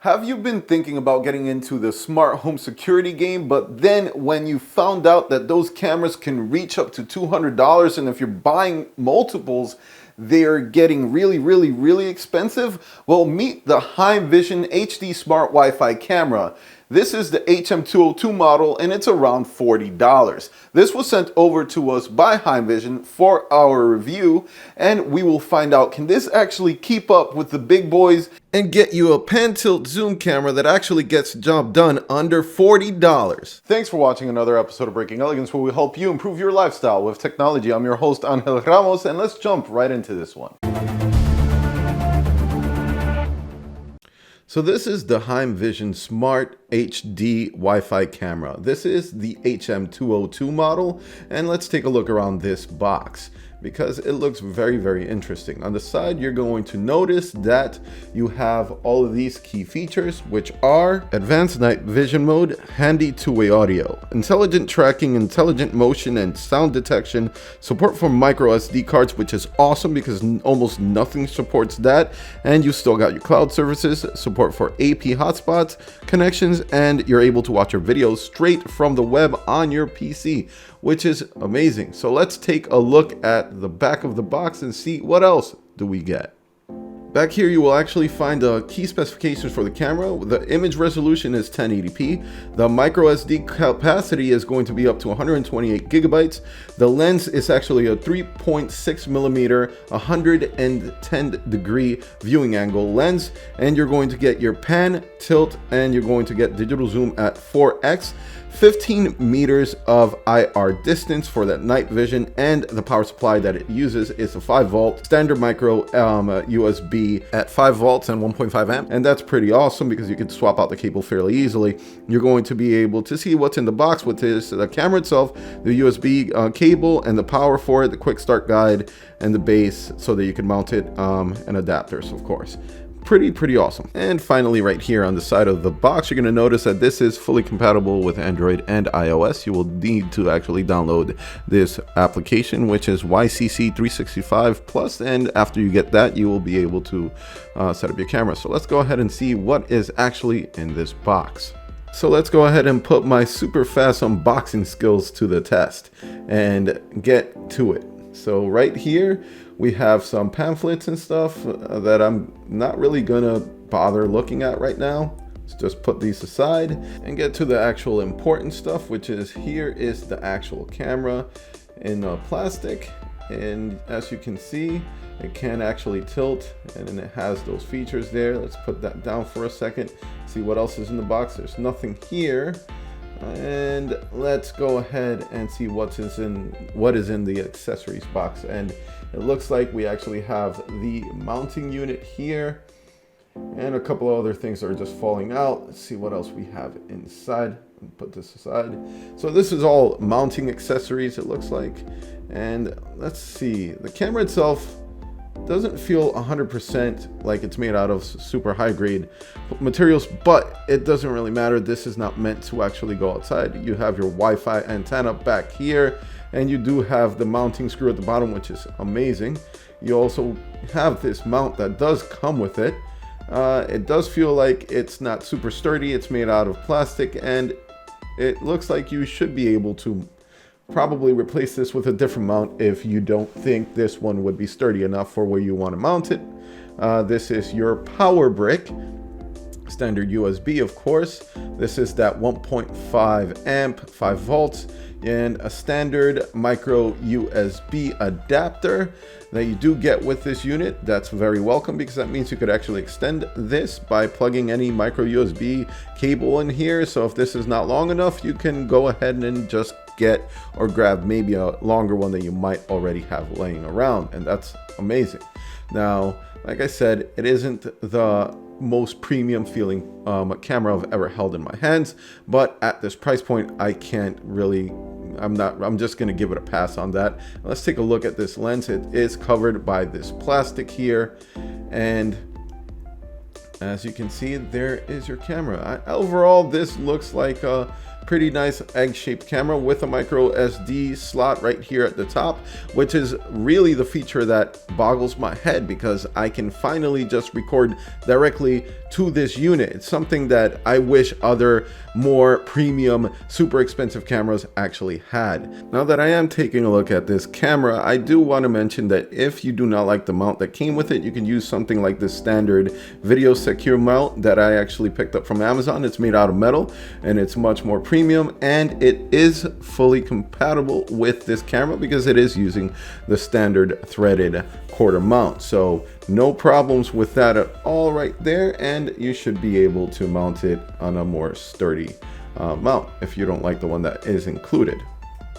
Have you been thinking about getting into the smart home security game, but then when you found out that those cameras can reach up to $200, and if you're buying multiples, they're getting really expensive? Well, meet the Hikvision HD Smart Wi-Fi camera. This is the HM202 model and it's around $40. This was sent over to us by Hikvision for our review, and we will find out, can this actually keep up with the big boys and get you a pan tilt zoom camera that actually gets the job done under $40. Thanks for watching another episode of Breaking Elegance, where we help you improve your lifestyle with technology. I'm your host, Angel Ramos, and let's jump right into this one. So this is the Hikvision Smart HD Wi-Fi camera. This is the HM202 model, and let's take a look around this box, because it looks very interesting. On the side, you're going to notice that you have all of these key features, which are advanced night vision mode, handy two-way audio, intelligent tracking, intelligent motion and sound detection, support for micro SD cards, which is awesome because almost nothing supports that, and you still got your cloud services, support for AP hotspots, connections, and you're able to watch your videos straight from the web on your PC, which is amazing. So let's take a look at the back of the box and see what else do we get. Back here, you will actually find the key specifications for the camera. The image resolution is 1080p. The micro SD capacity is going to be up to 128 gigabytes. The lens is actually a 3.6 millimeter, 110 degree viewing angle lens. And you're going to get your pan, tilt, and you're going to get digital zoom at 4x. 15 meters of IR distance for that night vision, and the power supply that it uses is a 5 volt standard micro USB at 5 volts and 1.5 amp, and that's pretty awesome because you can swap out the cable fairly easily. You're going to be able to see what's in the box, with this the camera itself, the USB cable and the power for it, the quick start guide, and the base so that you can mount it, and adapters, of course. Pretty awesome. And finally, right here on the side of the box, you're going to notice that this is fully compatible with Android and iOS. You will need to actually download this application, which is YCC 365 Plus, and after you get that, you will be able to set up your camera. So let's go ahead and see what is actually in this box. So let's go ahead and put my super fast unboxing skills to the test and get to it. So right here, we have some pamphlets and stuff that I'm not really gonna bother looking at right now. Let's just put these aside and get to the actual important stuff, which is here is the actual camera in plastic. And as you can see, it can actually tilt, and then it has those features there. Let's put that down for a second, see what else is in the box. There's nothing here. And let's go ahead and see what is in the accessories box. And it looks like we actually have the mounting unit here and a couple of other things that are just falling out. Let's see what else we have inside. Put this aside. So this is all mounting accessories, it looks like. And let's see, the camera itself doesn't feel 100% like it's made out of super high grade materials, but it doesn't really matter. This is not meant to actually go outside. You have your Wi-Fi antenna back here, and you do have the mounting screw at the bottom, which is amazing. You also have this mount that does come with it. It does feel like it's not super sturdy. It's made out of plastic, and it looks like you should be able to probably replace this with a different mount if you don't think this one would be sturdy enough for where you want to mount it. This is your power brick, standard USB, of course. This is that 1.5 amp, 5 volts, and a standard micro USB adapter that you do get with this unit. That's very welcome, because that means you could actually extend this by plugging any micro USB cable in here. So if this is not long enough, you can go ahead and just get or grab maybe a longer one that you might already have laying around, and that's amazing. Now, like I said, it isn't the most premium feeling camera I've ever held in my hands, but at this price point, I can't really, I'm just gonna give it a pass on that. Let's take a look at this lens. It is covered by this plastic here, and as you can see, there is your camera. Overall, this looks like a Pretty nice egg-shaped camera with a micro SD slot right here at the top, which is really the feature that boggles my head because I can finally just record directly to this unit. It's something that I wish other more premium, super expensive cameras actually had. Now that I am taking a look at this camera, I do want to mention that if you do not like the mount that came with it, you can use something like this standard Video Secure mount that I actually picked up from Amazon. It's made out of metal and it's much more premium, and it is fully compatible with this camera because it is using the standard threaded quarter mount. So no problems with that at all right there, and you should be able to mount it on a more sturdy mount if you don't like the one that is included.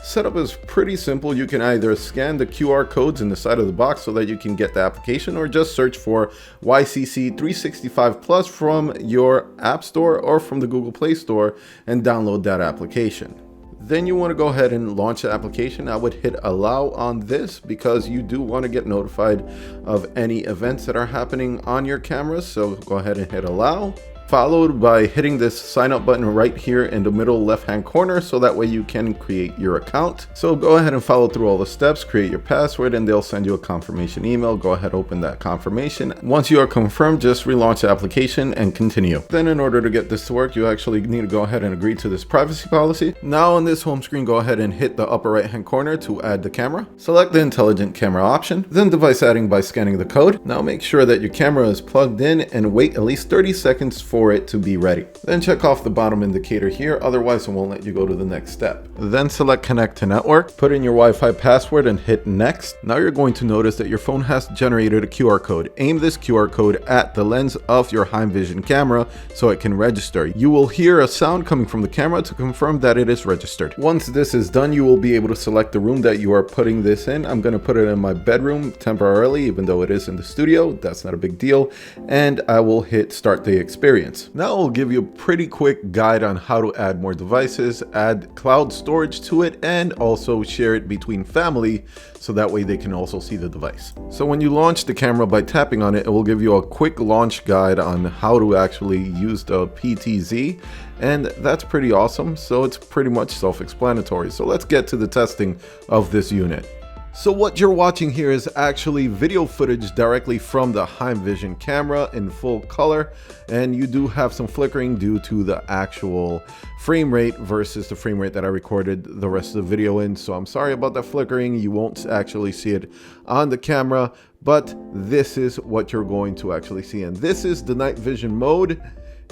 Setup is pretty simple. You can either scan the QR codes in the side of the box so that you can get the application, or just search for YCC 365 Plus from your App Store or from the Google Play Store and download that application. Then you want to go ahead and launch the application. I would hit allow on this because you do want to get notified of any events that are happening on your camera. So go ahead and hit allow, followed by hitting this sign up button right here in the middle left hand corner, so that way you can create your account. So go ahead and follow through all the steps, create your password, and they'll send you a confirmation email. Go ahead, open that confirmation. Once you are confirmed, just relaunch the application and continue. Then in order to get this to work, you actually need to go ahead and agree to this privacy policy. Now on this home screen, go ahead and hit the upper right hand corner to add the camera. Select the intelligent camera option, then device adding by scanning the code. Now make sure that your camera is plugged in and wait at least 30 seconds for it to be ready. Then check off the bottom indicator here, otherwise it won't let you go to the next step. Then select connect to network, put in your Wi-Fi password and hit next. Now you're going to notice that your phone has generated a QR code. Aim this QR code at the lens of your Hikvision camera so it can register. You will hear a sound coming from the camera to confirm that it is registered. Once this is done, you will be able to select the room that you are putting this in. I'm going to put it in my bedroom temporarily, even though it is in the studio. That's not a big deal. And I will hit start the experience. Now I'll give you a pretty quick guide on how to add more devices, add cloud storage to it, and also share it between family so that way they can also see the device. So when you launch the camera by tapping on it, it will give you a quick launch guide on how to actually use the PTZ, and that's pretty awesome. So it's pretty much self-explanatory. So let's get to the testing of this unit. So what you're watching here is actually video footage directly from the Hikvision camera in full color, and you do have some flickering due to the actual frame rate versus the frame rate that I recorded the rest of the video in. So I'm sorry about that flickering. You won't actually see it on the camera, but this is what you're going to actually see. And this is the night vision mode.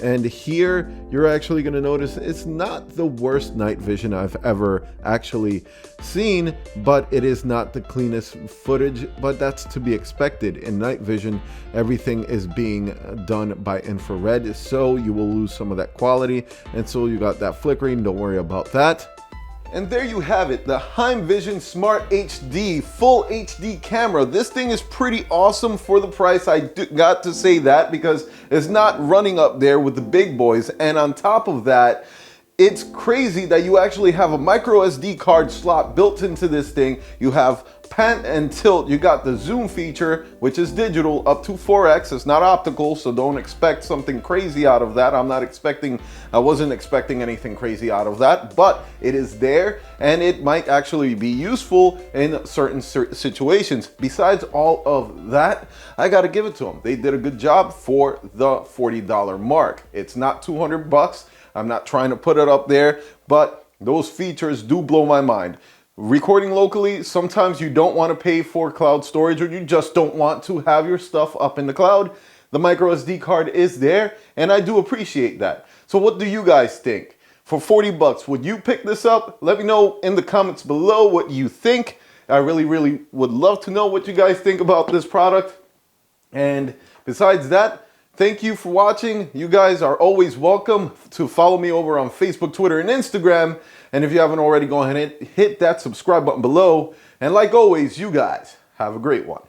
And here you're actually going to notice it's not the worst night vision I've ever actually seen, but it is not the cleanest footage, but that's to be expected. In night vision, everything is being done by infrared, so you will lose some of that quality. And so you got that flickering, don't worry about that. And there you have it, the Hikvision Smart HD Full HD camera. This thing is pretty awesome for the price. I got to say that because it's not running up there with the big boys. And on top of that, it's crazy that you actually have a micro SD card slot built into this thing. You have pan and tilt. You got the zoom feature, which is digital up to 4x. It's not optical, so don't expect something crazy out of that. I wasn't expecting anything crazy out of that, but it is there and it might actually be useful in certain situations. Besides all of that, I got to give it to them. They did a good job for the $40 mark. It's not 200 bucks. I'm not trying to put it up there, but those features do blow my mind. Recording locally, sometimes you don't want to pay for cloud storage, or you just don't want to have your stuff up in the cloud. The micro SD card is there, and I do appreciate that. So what do you guys think? For 40 bucks, would you pick this up? Let me know in the comments below what you think. I really would love to know what you guys think about this product. And besides that, thank you for watching. You guys are always welcome to follow me over on Facebook, Twitter, and Instagram. And if you haven't already, go ahead and hit that subscribe button below. And like always, you guys have a great one.